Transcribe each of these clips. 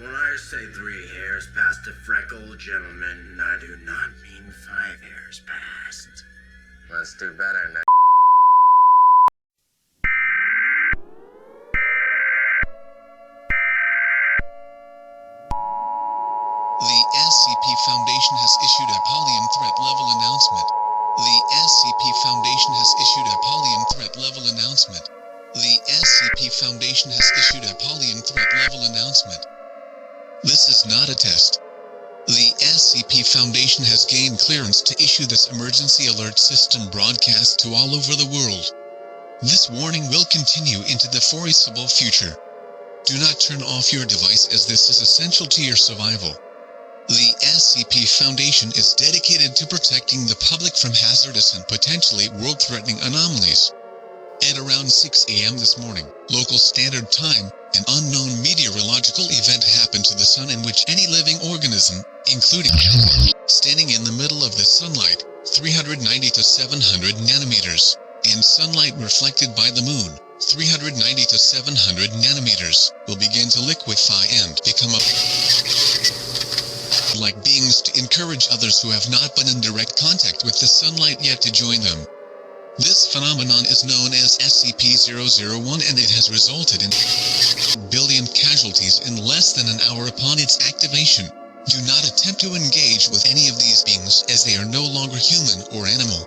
When I say 3 hairs past a freckled gentleman, I do not mean 5 hairs past. Let's do better now. The SCP Foundation has issued a Polyen threat level announcement. The SCP Foundation has issued a Polyen threat level announcement. The SCP Foundation has issued a Polyen threat level announcement. This is not a test. The SCP Foundation has gained clearance to issue this emergency alert system broadcast to all over the world. This warning will continue into the foreseeable future. Do not turn off your device as this is essential to your survival. The SCP Foundation is dedicated to protecting the public from hazardous and potentially world-threatening anomalies. At around 6 a.m. this morning, local standard time, an unknown meteorological event happened to the sun in which any living organism, including humans, standing in the middle of the sunlight, 390 to 700 nanometers, and sunlight reflected by the moon, 390 to 700 nanometers, will begin to liquefy and become like beings to encourage others who have not been in direct contact with the sunlight yet to join them. This phenomenon is known as SCP-001 and it has resulted in billion casualties in less than an hour upon its activation. Do not attempt to engage with any of these beings as they are no longer human or animal.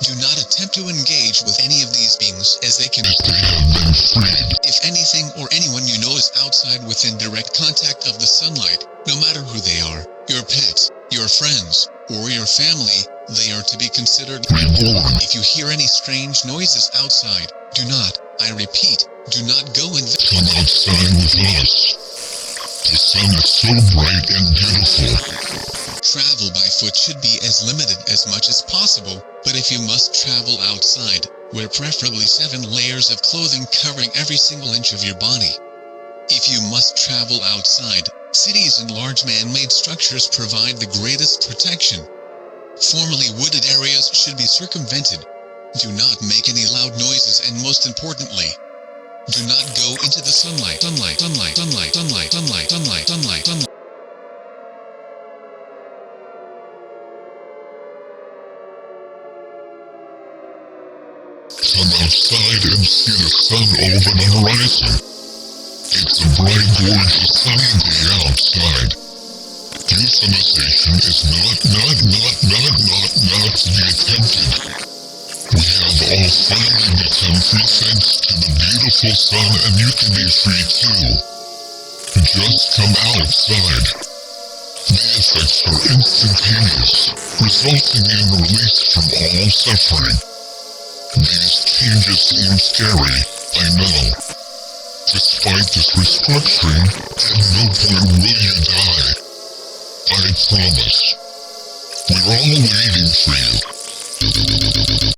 Do not attempt to engage with any of these beings as they can If anything or anyone you know is outside within direct contact of the sunlight, no matter who they are, your pets, your friends, or your family, they are to be considered reborn. If you hear any strange noises outside, do not, I repeat, do not go and come outside with us. The sun is so bright and beautiful. Travel by foot should be as limited as much as possible, but if you must travel outside, wear preferably 7 layers of clothing covering every single inch of your body. If you must travel outside, cities and large man-made structures provide the greatest protection. Formerly wooded areas should be circumvented. Do not make any loud noises and most importantly, do not go into the sunlight. Some outside and see the sun over the horizon. It's a bright, gorgeous, sunny day outside. Euthanization is not to be attempted. We have all finally become free thanks to the beautiful sun and you can be free too. Just come outside. The effects are instantaneous, resulting in release from all suffering. These changes seem scary, I know. Despite this restructuring, at no point will you die. I promise. We're all waiting for you.